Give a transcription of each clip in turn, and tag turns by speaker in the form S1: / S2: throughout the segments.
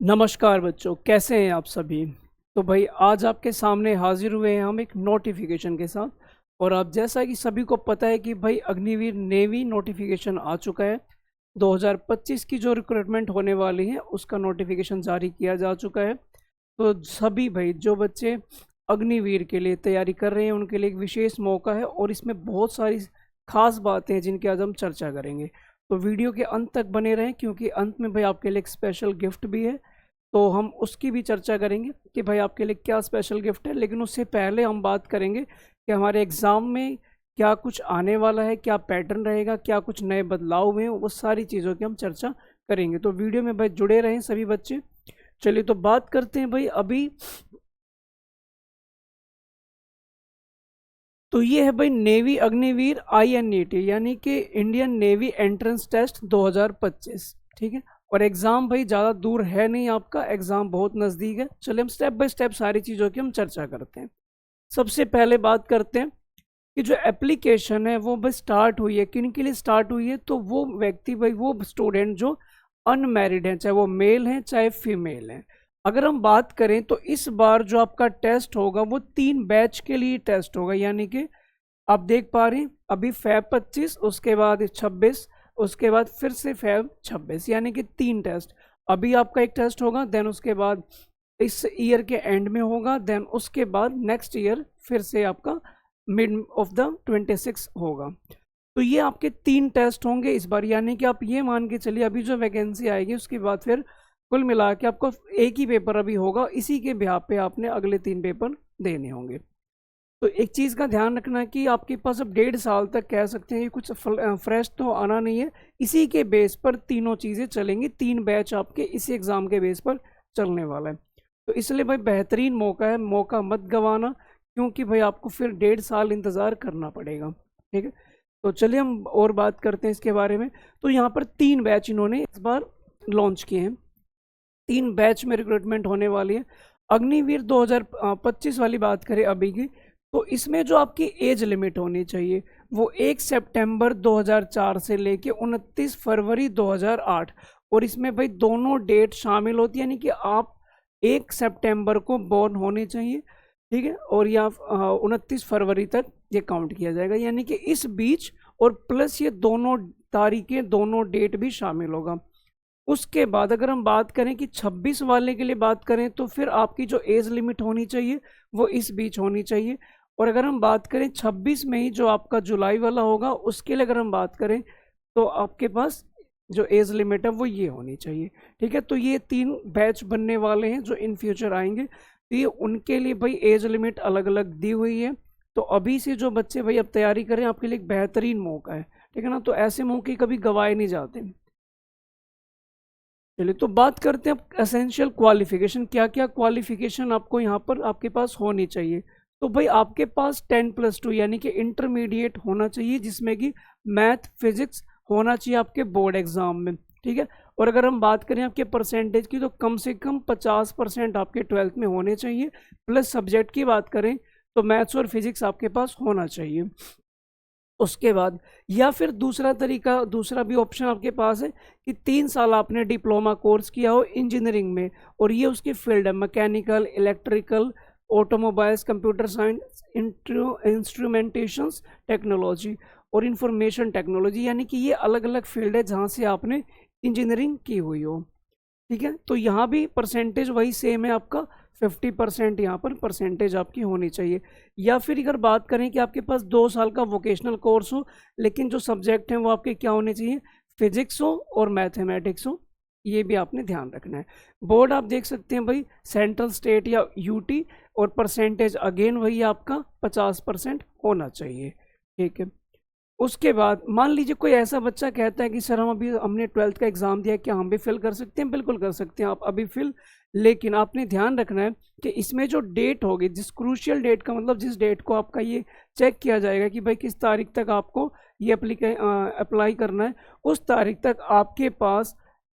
S1: नमस्कार बच्चों, कैसे हैं आप सभी। तो भाई आज आपके सामने हाजिर हुए हैं हम एक नोटिफिकेशन के साथ। और आप जैसा कि सभी को पता है कि भाई अग्निवीर नेवी नोटिफिकेशन आ चुका है। 2025 की जो रिक्रूटमेंट होने वाली है उसका नोटिफिकेशन जारी किया जा चुका है। तो सभी भाई जो बच्चे अग्निवीर के लिए तैयारी कर रहे हैं उनके लिए एक विशेष मौका है और इसमें बहुत सारी खास बातें हैं जिनकी आज हम चर्चा करेंगे। तो वीडियो के अंत तक बने रहें क्योंकि अंत में भाई आपके लिए एक स्पेशल गिफ्ट भी है। तो हम उसकी भी चर्चा करेंगे कि भाई आपके लिए क्या स्पेशल गिफ्ट है। लेकिन उससे पहले हम बात करेंगे कि हमारे एग्ज़ाम में क्या कुछ आने वाला है, क्या पैटर्न रहेगा, क्या कुछ नए बदलाव हुए हैं, वो सारी चीज़ों की हम चर्चा करेंगे। तो वीडियो में भाई जुड़े रहें सभी बच्चे। चलिए तो बात करते हैं भाई अभी। तो ये है भाई नेवी अग्निवीर INET यानी कि इंडियन नेवी एंट्रेंस टेस्ट 2025। ठीक है, और एग्ज़ाम भाई ज़्यादा दूर है नहीं, आपका एग्ज़ाम बहुत नज़दीक है। चलिए हम स्टेप बाय स्टेप सारी चीज़ों की हम चर्चा करते हैं। सबसे पहले बात करते हैं कि जो एप्लीकेशन है वो भाई स्टार्ट हुई है, किन के लिए स्टार्ट हुई है। तो वो व्यक्ति भाई, वो स्टूडेंट जो अनमैरिड हैं, चाहे वो मेल हैं चाहे फीमेल हैं। अगर हम बात करें तो इस बार जो आपका टेस्ट होगा वो 3 बैच के लिए टेस्ट होगा। यानी कि आप देख पा रहे हैं अभी Feb 25, उसके बाद 26, उसके बाद फिर से Feb 26, यानी कि 3 टेस्ट। अभी आपका एक टेस्ट होगा, देन उसके बाद इस ईयर के एंड में होगा, देन उसके बाद नेक्स्ट ईयर फिर से आपका मिड ऑफ द 26 होगा। तो ये आपके 3 टेस्ट होंगे इस बार। यानी कि आप ये मान के चलिए अभी जो वैकेंसी आएगी उसके बाद फिर कुल मिला के आपको एक ही पेपर अभी होगा, इसी के बिहाफ पे आपने अगले 3 पेपर देने होंगे। तो एक चीज़ का ध्यान रखना कि आपके पास अब 1.5 साल तक कह सकते हैं ये कुछ फ्रेश तो आना नहीं है। इसी के बेस पर तीनों चीज़ें चलेंगी, 3 बैच आपके इसी एग्ज़ाम के बेस पर चलने वाला है। तो इसलिए भाई बेहतरीन मौका है, मौका मत गंवाना, क्योंकि भाई आपको फिर 1.5 साल इंतज़ार करना पड़ेगा। ठीक है, तो चलिए हम और बात करते हैं इसके बारे में। तो यहाँ पर 3 बैच इन्होंने इस बार लॉन्च किए हैं। 3 बैच में रिक्रूटमेंट होने वाली है। अग्निवीर 2025 वाली बात करें अभी की, तो इसमें जो आपकी एज लिमिट होनी चाहिए वो 1 सितंबर 2004 से लेके 29 फरवरी 2008, और इसमें भाई दोनों डेट शामिल होती है। यानी कि आप 1 सितंबर को बोर्न होने चाहिए, ठीक है, और या 29 फरवरी तक ये काउंट किया जाएगा। यानी कि इस बीच और प्लस ये दोनों तारीखें, दोनों डेट भी शामिल होगा। उसके बाद अगर हम बात करें कि 26 वाले के लिए बात करें तो फिर आपकी जो एज लिमिट होनी चाहिए वो इस बीच होनी चाहिए। और अगर हम बात करें 26 में ही जो आपका जुलाई वाला होगा उसके लिए अगर हम बात करें तो आपके पास जो एज लिमिट है वो ये होनी चाहिए। ठीक है, तो ये 3 बैच बनने वाले हैं जो इन फ्यूचर आएंगे। तो ये उनके लिए भाई एज लिमिट अलग अलग दी हुई है। तो अभी से जो बच्चे भाई अब तैयारी करें, आपके लिए एक बेहतरीन मौका है। ठीक है ना, तो ऐसे मौके कभी गवाए नहीं जाते। चलिए तो बात करते हैं अब एसेंशियल क्वालिफिकेशन, क्या क्या क्वालिफिकेशन आपको यहाँ पर आपके पास होनी चाहिए। तो भाई आपके पास 10+2 यानी कि इंटरमीडिएट होना चाहिए, जिसमें कि मैथ फिजिक्स होना चाहिए आपके बोर्ड एग्जाम में। ठीक है, और अगर हम बात करें आपके परसेंटेज की तो कम से कम 50% आपके 12th में होने चाहिए। प्लस सब्जेक्ट की बात करें तो मैथ्स और फिजिक्स आपके पास होना चाहिए। उसके बाद या फिर दूसरा तरीका, दूसरा भी ऑप्शन आपके पास है कि 3 साल आपने डिप्लोमा कोर्स किया हो इंजीनियरिंग में, और ये उसकी फील्ड है mechanical, electrical, automobiles, computer science, instrumentations technology और इंफॉर्मेशन टेक्नोलॉजी। यानी कि ये अलग अलग फील्ड है जहाँ से आपने इंजीनियरिंग की हुई हो। ठीक है, तो यहाँ भी परसेंटेज वही सेम है आपका, 50% यहाँ पर परसेंटेज आपकी होनी चाहिए। या फिर अगर बात करें कि आपके पास 2 साल का वोकेशनल कोर्स हो, लेकिन जो सब्जेक्ट हैं वो आपके क्या होने चाहिए, फिजिक्स हो और मैथमेटिक्स हो, ये भी आपने ध्यान रखना है। बोर्ड आप देख सकते हैं भाई, सेंट्रल, स्टेट या यूटी, और परसेंटेज अगेन वही आपका 50% होना चाहिए। ठीक है, उसके बाद मान लीजिए कोई ऐसा बच्चा कहता है कि सर हमने 12th का एग्ज़ाम दिया, क्या हम भी फिल कर सकते हैं। बिल्कुल कर सकते हैं आप अभी फिल, लेकिन आपने ध्यान रखना है कि इसमें जो डेट होगी, जिस क्रूशियल डेट का मतलब जिस डेट को आपका ये चेक किया जाएगा कि भाई किस तारीख तक आपको ये अप्लाई करना है, उस तारीख तक आपके पास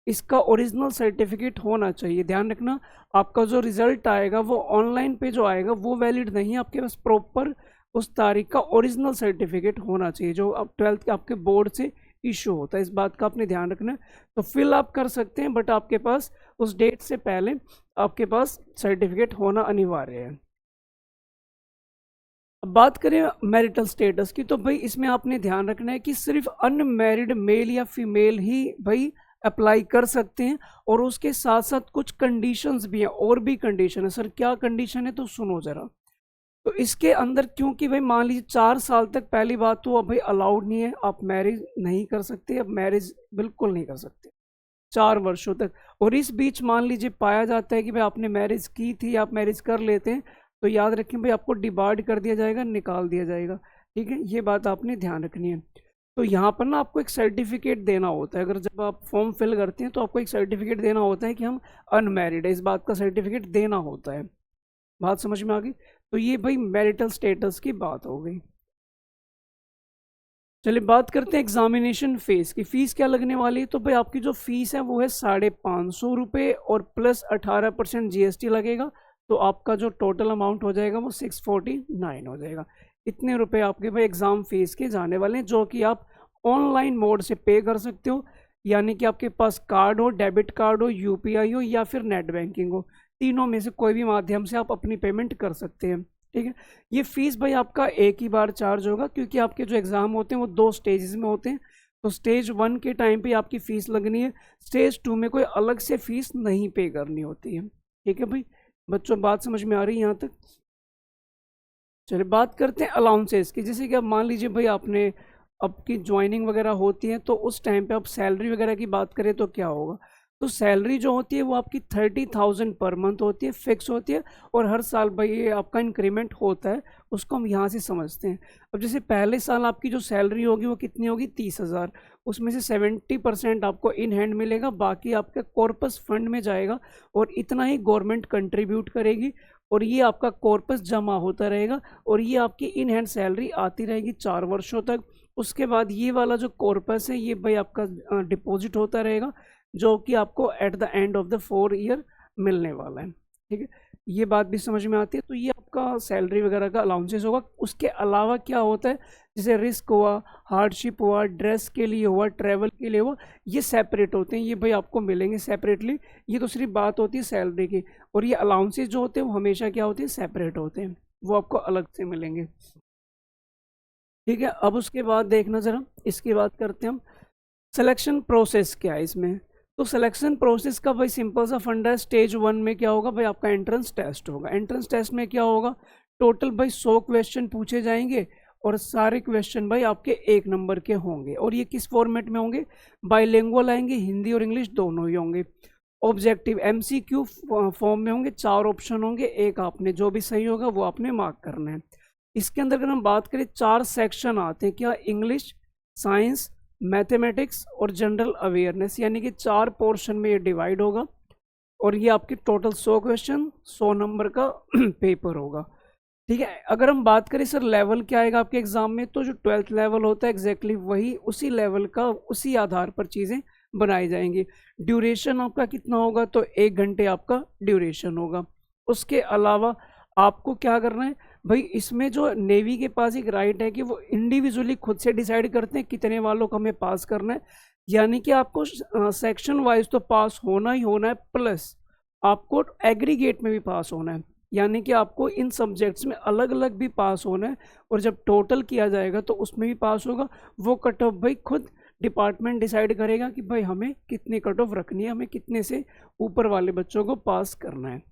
S1: इसका ओरिजिनल सर्टिफिकेट होना चाहिए। ध्यान रखना, आपका जो रिजल्ट आएगा वो ऑनलाइन पे जो आएगा वो वैलिड नहीं, आपके पास प्रॉपर उस तारीख का ओरिजिनल सर्टिफिकेट होना चाहिए जो आप 12th के आपके बोर्ड से इशू होता है, इस बात का आपने ध्यान रखना है। तो फिल आप कर सकते हैं, बट आपके पास उस डेट से पहले आपके पास सर्टिफिकेट होना अनिवार्य है। अब बात करें मैरिटल स्टेटस की, तो भाई इसमें आपने ध्यान रखना है कि सिर्फ अनमैरिड मेल या फीमेल ही भाई अप्लाई कर सकते हैं, और उसके साथ साथ कुछ कंडीशंस भी हैं, और भी कंडीशन है। सर क्या कंडीशन है, तो सुनो जरा। तो इसके अंदर, क्योंकि भाई मान लीजिए 4 साल तक, पहली बात तो अब भाई अलाउड नहीं है, आप मैरिज नहीं कर सकते, अब मैरिज बिल्कुल नहीं कर सकते 4 वर्षों तक। और इस बीच मान लीजिए पाया जाता है कि भाई आपने मैरिज की थी, आप मैरिज कर लेते हैं, तो याद रखें भाई आपको डिबार्ड कर दिया जाएगा, निकाल दिया जाएगा। ठीक है, ये बात आपने ध्यान रखनी है। तो यहाँ पर ना आपको एक सर्टिफिकेट देना होता है, अगर जब आप फॉर्म फिल करते हैं तो आपको एक सर्टिफिकेट देना होता है कि हम अनमैरिड है, इस बात का सर्टिफिकेट देना होता है। बात समझ में आ गई। तो ये भाई मैरिटल स्टेटस की बात हो गई। चलिए बात करते हैं एग्जामिनेशन फीस की। फीस क्या लगने वाली है, तो भाई आपकी जो फीस है वो है 550 रुपये, और प्लस 18% GST लगेगा, तो आपका जो टोटल अमाउंट हो जाएगा वो 649 हो जाएगा। इतने रुपए आपके भाई एग्ज़ाम फीस के जाने वाले हैं, जो कि आप ऑनलाइन मोड से पे कर सकते हो, यानी कि आपके पास कार्ड हो, डेबिट कार्ड हो, UPI हो, या फिर नेट बैंकिंग हो, तीनों में से कोई भी माध्यम से आप अपनी पेमेंट कर सकते हैं। ठीक है, ये फीस भाई आपका एक ही बार चार्ज होगा, क्योंकि आपके जो एग्ज़ाम होते हैं वो 2 स्टेजेस में होते हैं। तो स्टेज 1 के टाइम पे आपकी फ़ीस लगनी है, स्टेज 2 में कोई अलग से फ़ीस नहीं पे करनी होती है। ठीक है भाई बच्चों, बात समझ में आ रही है यहाँ तक। चलिए बात करते हैं अलाउंसेस की। जैसे कि अब मान लीजिए भाई आपने आपकी ज्वाइनिंग वगैरह होती है, तो उस टाइम पे आप सैलरी वगैरह की बात करें तो क्या होगा। तो सैलरी जो होती है वो आपकी 30,000 पर मंथ होती है, फिक्स होती है, और हर साल भाई ये आपका इंक्रीमेंट होता है, उसको हम यहाँ से समझते हैं। अब जैसे पहले साल आपकी जो सैलरी होगी वो कितनी होगी, 30,000, उसमें से 70% आपको इन हैंड मिलेगा, बाकी आपका कॉर्पस फंड में जाएगा, और इतना ही गवर्नमेंट कंट्रीब्यूट करेगी, और ये आपका कॉर्पस जमा होता रहेगा, और ये आपकी इन हैंड सैलरी आती रहेगी 4 वर्षों तक। उसके बाद ये वाला जो कॉर्पस है ये भाई आपका डिपॉजिट होता रहेगा, जो कि आपको at the end of the 4 year मिलने वाला है। ठीक है, ये बात भी समझ में आती है। तो ये आपका सैलरी वगैरह का अलाउंसेस होगा। उसके अलावा क्या होता है, जैसे रिस्क हुआ, हार्डशिप हुआ, ड्रेस के लिए हुआ, ट्रैवल के लिए हुआ, ये सेपरेट होते हैं, ये भाई आपको मिलेंगे सेपरेटली। ये तो सिर्फ बात होती है सैलरी की, और ये अलाउंसेस जो होते हैं वो हमेशा क्या होते हैं, सेपरेट होते हैं, वो आपको अलग से मिलेंगे। ठीक है, अब उसके बाद देखना जरा, इसकी बात करते हैं हम। सिलेक्शन प्रोसेस क्या है इसमें। तो सिलेक्शन प्रोसेस का भाई सिंपल सा फंडा है। स्टेज 1 में क्या होगा भाई, आपका एंट्रेंस टेस्ट होगा। एंट्रेंस टेस्ट में क्या होगा, टोटल भाई 100 क्वेश्चन पूछे जाएंगे, और सारे क्वेश्चन भाई आपके 1 नंबर के होंगे, और ये किस फॉर्मेट में होंगे, बाइलिंगुअल आएंगे, हिंदी और इंग्लिश दोनों ही होंगे। ऑब्जेक्टिव MCQ फॉर्म में होंगे, 4 ऑप्शन होंगे, एक आपने जो भी सही होगा वो आपने मार्क करना है। इसके अंदर अगर हम बात करें 4 सेक्शन आते हैं, क्या, इंग्लिश, साइंस, मैथमेटिक्स और जनरल अवेयरनेस, यानी कि 4 पोर्शन में ये डिवाइड होगा, और ये आपके टोटल 100 क्वेश्चन 100 नंबर का पेपर होगा। ठीक है, अगर हम बात करें सर लेवल क्या आएगा आपके एग्जाम में, तो जो 12th लेवल होता है एग्जैक्टली वही उसी लेवल का, उसी आधार पर चीज़ें बनाई जाएंगी। ड्यूरेशन आपका कितना होगा, तो 1 घंटे आपका ड्यूरेशन होगा। उसके अलावा आपको क्या करना है भाई, इसमें जो नेवी के पास एक राइट है कि वो इंडिविजुअली खुद से डिसाइड करते हैं कितने वालों को हमें पास करना है, यानी कि आपको सेक्शन वाइज तो पास होना ही होना है, प्लस आपको एग्रीगेट में भी पास होना है, यानी कि आपको इन सब्जेक्ट्स में अलग अलग भी पास होना है, और जब टोटल किया जाएगा तो उसमें भी पास होगा। वो कट ऑफ भाई खुद डिपार्टमेंट डिसाइड करेगा कि भाई हमें कितनी कट ऑफ रखनी है, हमें कितने से ऊपर वाले बच्चों को पास करना है।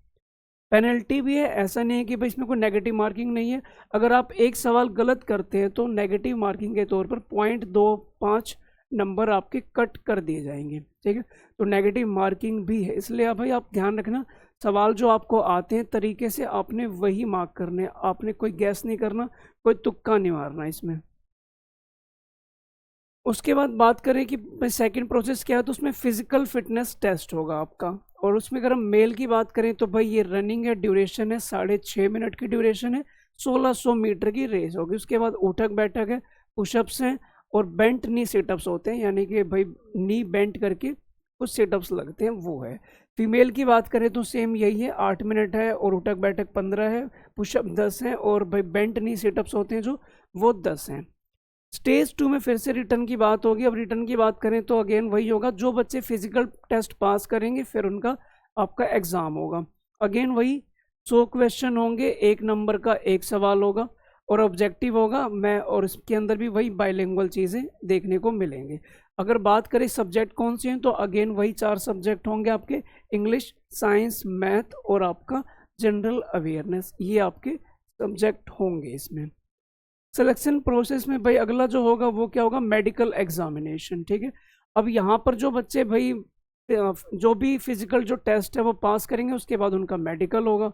S1: पेनल्टी भी है, ऐसा नहीं है कि भाई इसमें कोई नेगेटिव मार्किंग नहीं है। अगर आप एक सवाल गलत करते हैं तो नेगेटिव मार्किंग के तौर पर 0.25 नंबर आपके कट कर दिए जाएंगे। ठीक है, तो नेगेटिव मार्किंग भी है, इसलिए भाई आप ध्यान रखना, सवाल जो आपको आते हैं तरीके से आपने वही मार्क करने, आपने कोई गैस नहीं करना, कोई तुक्का नहीं मारना इसमें। उसके बाद बात करें कि सेकंड प्रोसेस क्या है, तो उसमें फिजिकल फिटनेस टेस्ट होगा आपका, और उसमें अगर हम मेल की बात करें तो भाई ये रनिंग है, ड्यूरेशन है 6.5 मिनट की ड्यूरेशन है, 1600 मीटर की रेस होगी। उसके बाद उठक बैठक है, पुशअप्स हैं, और बेंट नी सिटअप्स होते हैं, यानी कि भाई नी बेंट करके कुछ सिटअप्स लगते हैं, वो है। फीमेल की बात करें तो सेम यही है, 8 मिनट है, और उठक बैठक 15 है, पुशअप 10 हैं, और भाई बेंट नी सिटअप्स होते हैं जो वो 10 हैं। स्टेज 2 में फिर से रिटर्न की बात होगी। अब रिटर्न की बात करें तो अगेन वही होगा, जो बच्चे फिजिकल टेस्ट पास करेंगे फिर उनका आपका एग्ज़ाम होगा। अगेन वही 100 क्वेश्चन होंगे, 1 नंबर का 1 सवाल होगा और ऑब्जेक्टिव होगा मैं, और इसके अंदर भी वही बाइलिंगुअल चीज़ें देखने को मिलेंगे। अगर बात करें सब्जेक्ट कौन से हैं तो अगेन वही 4 सब्जेक्ट होंगे आपके, इंग्लिश, साइंस, मैथ और आपका जनरल अवेयरनेस, ये आपके सब्जेक्ट होंगे इसमें। सिलेक्शन प्रोसेस में भाई अगला जो होगा वो क्या होगा, मेडिकल एग्जामिनेशन, ठीक है। अब यहाँ पर जो बच्चे भाई जो भी फिजिकल जो टेस्ट है वो पास करेंगे उसके बाद उनका मेडिकल होगा।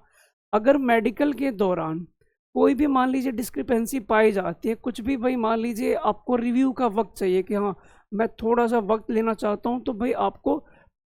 S1: अगर मेडिकल के दौरान कोई भी मान लीजिए डिस्क्रिपेंसी पाई जाती है, कुछ भी भाई मान लीजिए आपको रिव्यू का वक्त चाहिए कि हाँ मैं थोड़ा सा वक्त लेना चाहता हूँ, तो भाई आपको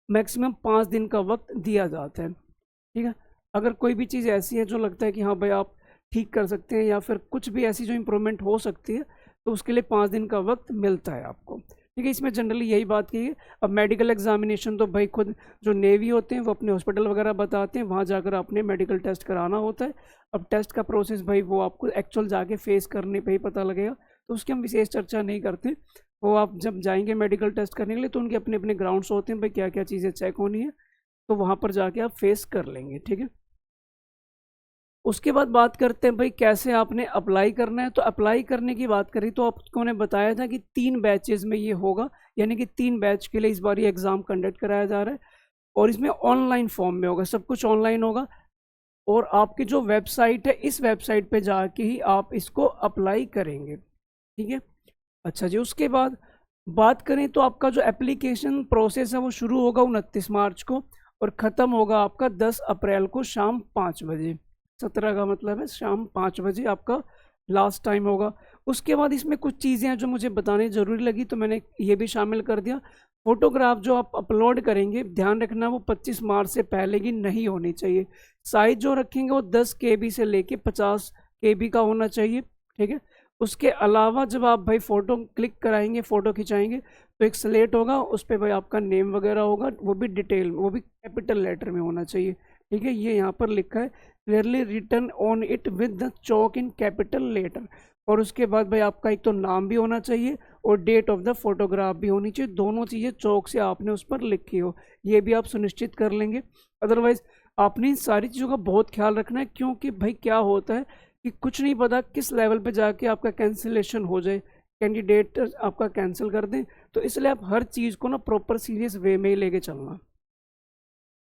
S1: मैक्सिमम 5 दिन का वक्त दिया जाता है, ठीक है। अगर कोई भी चीज़ ऐसी है जो लगता है कि हाँ भाई आप ठीक कर सकते हैं या फिर कुछ भी ऐसी जो इम्प्रूवमेंट हो सकती है तो उसके लिए 5 दिन का वक्त मिलता है आपको, ठीक है। इसमें जनरली यही बात की है। अब मेडिकल एग्जामिनेशन तो भाई खुद जो नेवी होते हैं वो अपने हॉस्पिटल वगैरह बताते हैं, वहाँ जाकर आपने मेडिकल टेस्ट कराना होता है। अब टेस्ट का प्रोसेस भाई वो आपको एक्चुअल जाके फेस करने पे ही पता लगेगा, तो उसकी हम विशेष चर्चा नहीं करते। वो आप जब जाएंगे मेडिकल टेस्ट करने के लिए तो उनके अपने अपने ग्राउंड्स होते हैं भाई क्या क्या चीज़ें चेक होनी है, तो वहाँ पर जाके आप फेस कर लेंगे, ठीक है। उसके बाद बात करते हैं भाई कैसे आपने अप्लाई करना है। तो अप्लाई करने की बात करी तो आपको ने बताया था कि 3 बैचेज में ये होगा, यानी कि 3 बैच के लिए इस बार ये एग्ज़ाम कंडक्ट कराया जा रहा है और इसमें ऑनलाइन फॉर्म में होगा, सब कुछ ऑनलाइन होगा। और आपकी जो वेबसाइट है इस वेबसाइट पे जाके ही आप इसको अप्लाई करेंगे, ठीक है। अच्छा जी, उसके बाद बात करें तो आपका जो एप्लीकेशन प्रोसेस है वो शुरू होगा 29 मार्च को और ख़त्म होगा आपका 10 अप्रैल को शाम 5 बजे। 17 का मतलब है शाम 5 बजे आपका लास्ट टाइम होगा। उसके बाद इसमें कुछ चीज़ें हैं जो मुझे बताने ज़रूरी लगी तो मैंने ये भी शामिल कर दिया। फ़ोटोग्राफ जो आप अपलोड करेंगे ध्यान रखना वो 25 मार्च से पहले की नहीं होनी चाहिए। साइज़ जो रखेंगे वो 10 KB से लेके 50 KB का होना चाहिए, ठीक है। उसके अलावा जब आप भाई फ़ोटो क्लिक कराएंगे, फ़ोटो खिंचाएंगे तो एक स्लेट होगा, उस पर भाई आपका नेम वगैरह होगा, वो भी डिटेल, वो भी कैपिटल लेटर में होना चाहिए, ठीक है। ये यहाँ पर लिखा है clearly written on it with the chalk in capital letter. और उसके बाद भाई आपका एक तो नाम भी होना चाहिए और डेट ऑफ द फोटोग्राफ भी होनी चाहिए, दोनों चीज़ें चौक से आपने उस पर लिखी हो, ये भी आप सुनिश्चित कर लेंगे। अदरवाइज़ आपने इन सारी चीज़ों का बहुत ख्याल रखना है, क्योंकि भाई क्या होता है कि कुछ नहीं पता किस लेवल पे जाके आपका कैंसिलेशन हो जाए, कैंडिडेट आपका कैंसिल कर दें, तो इसलिए आप हर चीज़ को ना प्रॉपर सीरियस वे में ही लेके चलना।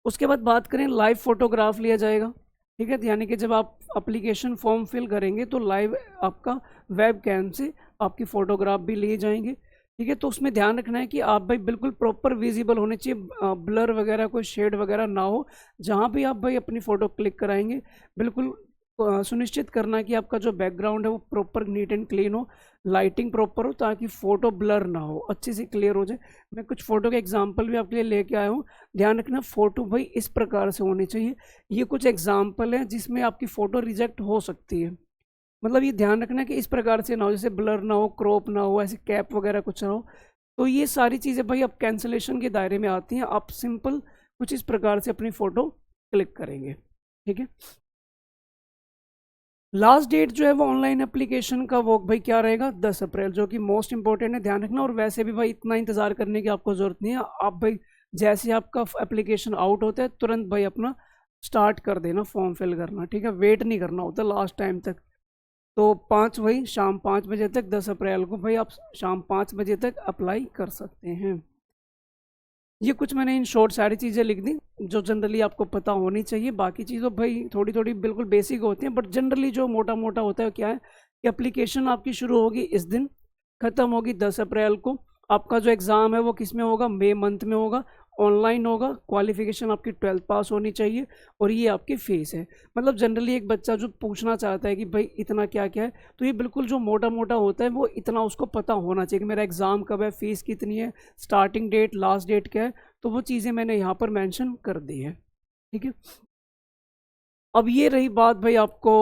S1: उसके बाद बात करें लाइव फोटोग्राफ लिया जाएगा, ठीक है। यानी कि जब आप एप्लीकेशन फॉर्म फिल करेंगे तो लाइव आपका वेब कैम से आपकी फ़ोटोग्राफ भी लिए जाएंगे, ठीक है। तो उसमें ध्यान रखना है कि आप भाई बिल्कुल प्रॉपर विजिबल होने चाहिए, ब्लर वगैरह कोई शेड वगैरह ना हो। जहाँ भी आप भाई अपनी फ़ोटो क्लिक कराएंगे बिल्कुल सुनिश्चित करना कि आपका जो बैकग्राउंड है वो प्रॉपर नीट एंड क्लीन हो, लाइटिंग प्रॉपर हो, ताकि फ़ोटो ब्लर ना हो, अच्छे से क्लियर हो जाए। मैं कुछ फ़ोटो के एग्जांपल भी आपके लिए लेके आया हूँ, ध्यान रखना फ़ोटो भाई इस प्रकार से होनी चाहिए। ये कुछ एग्जांपल हैं जिसमें आपकी फ़ोटो रिजेक्ट हो सकती है, मतलब ये ध्यान रखना कि इस प्रकार से ना हो, जैसे ब्लर ना हो, क्रॉप ना हो, ऐसे कैप वगैरह कुछ ना हो। तो ये सारी चीज़ें भाई अब कैंसिलेशन के दायरे में आती हैं। आप सिंपल कुछ इस प्रकार से अपनी फ़ोटो क्लिक करेंगे, ठीक है। लास्ट डेट जो है वो ऑनलाइन एप्लीकेशन का वो भाई क्या रहेगा, 10 अप्रैल, जो कि मोस्ट इंपॉर्टेंट है, ध्यान रखना। और वैसे भी भाई इतना इंतज़ार करने की आपको ज़रूरत नहीं है, आप भाई जैसे आपका एप्लीकेशन आउट होता है तुरंत भाई अपना स्टार्ट कर देना फॉर्म फिल करना, ठीक है। वेट नहीं करना होता लास्ट टाइम तक। तो 5 वही शाम 5 बजे तक 10 अप्रैल को भाई आप शाम 5 बजे तक अप्लाई कर सकते हैं। ये कुछ मैंने इन शॉर्ट सारी चीज़ें लिख दी जो जनरली आपको पता होनी चाहिए। बाकी चीज़ों भाई थोड़ी थोड़ी बिल्कुल बेसिक होती हैं, बट जनरली जो मोटा मोटा होता है क्या है कि एप्लीकेशन आपकी शुरू होगी इस दिन, ख़त्म होगी 10 अप्रैल को। आपका जो एग्ज़ाम है वो किस में होगा, मई मंथ में होगा, ऑनलाइन होगा। क्वालिफिकेशन आपकी 12th पास होनी चाहिए और ये आपकी फ़ीस है। मतलब जनरली एक बच्चा जो पूछना चाहता है कि भाई इतना क्या क्या है, तो ये बिल्कुल जो मोटा मोटा होता है वो इतना उसको पता होना चाहिए कि मेरा एग्ज़ाम कब है, फ़ीस कितनी है, स्टार्टिंग डेट, लास्ट डेट क्या है। तो वो चीज़ें मैंने यहाँ पर मेंशन कर दी है, ठीक है। अब ये रही बात भाई आपको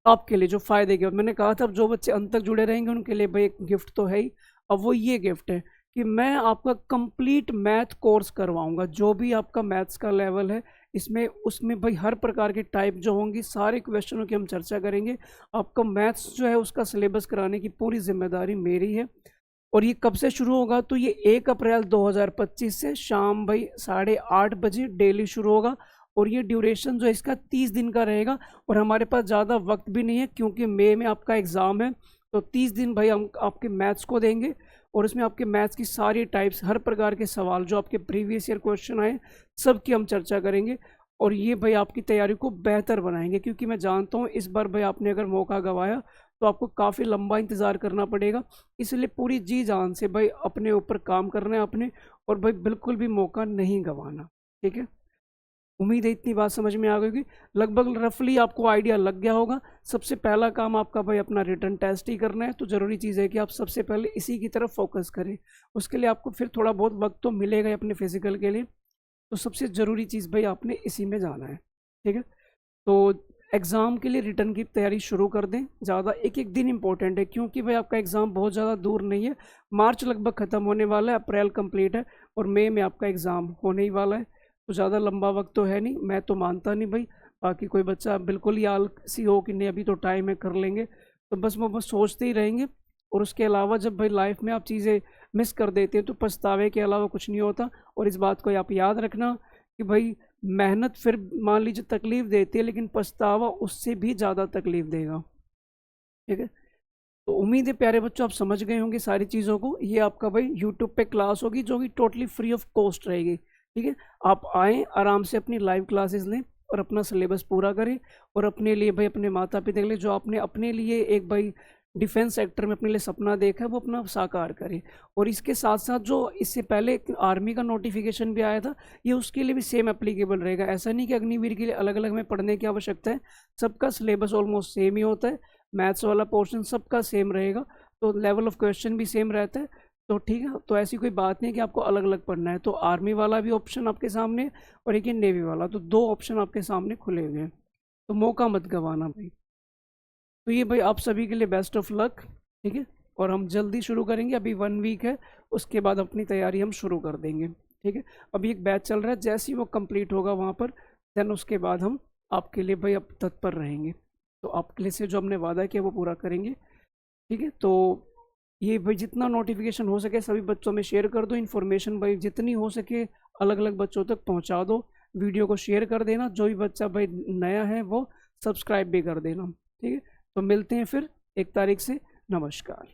S1: आपके लिए जो फ़ायदे की, मैंने कहा था अब जो बच्चे अंत तक जुड़े रहेंगे उनके लिए भाई एक गिफ्ट तो है ही। अब वो ये गिफ्ट है कि मैं आपका कंप्लीट मैथ कोर्स करवाऊंगा, जो भी आपका मैथ्स का लेवल है इसमें उसमें भाई हर प्रकार की टाइप जो होंगी सारे क्वेश्चनों की हम चर्चा करेंगे। आपका मैथ्स जो है उसका सिलेबस कराने की पूरी जिम्मेदारी मेरी है। और ये कब से शुरू होगा, तो ये 1 अप्रैल 2025 से शाम भाई 8:30 बजे डेली शुरू होगा। और ये ड्यूरेशन जो है इसका 30 दिन का रहेगा। और हमारे पास ज़्यादा वक्त भी नहीं है क्योंकि मई में आपका एग्ज़ाम है। तो 30 दिन भाई हम आपके मैथ्स को देंगे और इसमें आपके मैथ्स की सारी टाइप्स, हर प्रकार के सवाल जो आपके प्रीवियस ईयर क्वेश्चन आए सब की हम चर्चा करेंगे। और ये भाई आपकी तैयारी को बेहतर बनाएंगे, क्योंकि मैं जानता हूँ इस बार भाई आपने अगर मौका गंवाया तो आपको काफ़ी लंबा इंतज़ार करना पड़ेगा। इसलिए पूरी जी जान से भाई अपने ऊपर काम करना है अपने, और भाई बिल्कुल भी मौका नहीं गंवाना। ठीक है, उम्मीद है इतनी बात समझ में आ गई होगी। लगभग रफली आपको आइडिया लग गया होगा। सबसे पहला काम आपका भाई अपना रिटन टेस्ट ही करना है, तो ज़रूरी चीज़ है कि आप सबसे पहले इसी की तरफ फोकस करें। उसके लिए आपको फिर थोड़ा बहुत वक्त तो मिलेगा ही अपने फिजिकल के लिए, तो सबसे ज़रूरी चीज़ भाई आपने इसी में जाना है। ठीक है, तो एग्ज़ाम के लिए रिटर्न की तैयारी शुरू कर दें। ज़्यादा एक एक दिन इंपॉर्टेंट है, क्योंकि भाई आपका एग्ज़ाम बहुत ज़्यादा दूर नहीं है। मार्च लगभग ख़त्म होने वाला है, अप्रैल कंप्लीट है और मई में आपका एग्ज़ाम होने ही वाला है। तो ज़्यादा लंबा वक्त तो है नहीं, मैं तो मानता नहीं भाई। बाकी कोई बच्चा बिल्कुल ही आलसी हो कि नहीं अभी तो टाइम है कर लेंगे, तो बस वो बस सोचते ही रहेंगे। और उसके अलावा जब भाई लाइफ में आप चीज़ें मिस कर देते हैं तो पछतावे के अलावा कुछ नहीं होता। और इस बात को आप याद रखना कि भाई मेहनत फिर मान लीजिए तकलीफ देती है, लेकिन पछतावा उससे भी ज़्यादा तकलीफ देगा। ठीक है, तो उम्मीद है प्यारे बच्चों आप समझ गए होंगे सारी चीज़ों को। ये आपका भाई यूट्यूब पे क्लास होगी जो कि टोटली फ्री ऑफ कॉस्ट रहेगी। ठीक है, आप आएँ आराम से अपनी लाइव क्लासेस लें और अपना सिलेबस पूरा करें। और अपने लिए भाई अपने माता पिता के लिए जो आपने अपने लिए एक भाई डिफेंस सेक्टर में अपने लिए सपना देखा है वो अपना साकार करें। और इसके साथ साथ जो इससे पहले एक आर्मी का नोटिफिकेशन भी आया था, ये उसके लिए भी सेम एप्लीकेबल रहेगा। ऐसा नहीं कि अग्निवीर के लिए अलग अलग में पढ़ने की आवश्यकता है, सबका सिलेबस ऑलमोस्ट सेम ही होता है। मैथ्स वाला पोर्शन सबका सेम रहेगा, तो लेवल ऑफ क्वेश्चन भी सेम रहता है। तो ठीक है, तो ऐसी कोई बात नहीं कि आपको अलग अलग पढ़ना है। तो आर्मी वाला भी ऑप्शन आपके सामने है और एक ये नेवी वाला, तो 2 ऑप्शन आपके सामने खुले हुए हैं, तो मौका मत गंवाना भाई। तो ये भाई आप सभी के लिए बेस्ट ऑफ लक। ठीक है, और हम जल्दी शुरू करेंगे, अभी 1 वीक है, उसके बाद अपनी तैयारी हम शुरू कर देंगे। ठीक है, अभी एक बैच चल रहा है, जैसे ही वो कंप्लीट होगा वहाँ पर देन उसके बाद हम आपके लिए भाई अब तत्पर रहेंगे। तो आपके लिए से जो हमने वादा किया वो पूरा करेंगे। ठीक है, तो ये भाई जितना नोटिफिकेशन हो सके सभी बच्चों में शेयर कर दो। इन्फॉर्मेशन भाई जितनी हो सके अलग अलग बच्चों तक पहुँचा दो। वीडियो को शेयर कर देना, जो भी बच्चा भाई नया है वो सब्सक्राइब भी कर देना। ठीक है, तो मिलते हैं फिर 1 तारीख से। नमस्कार।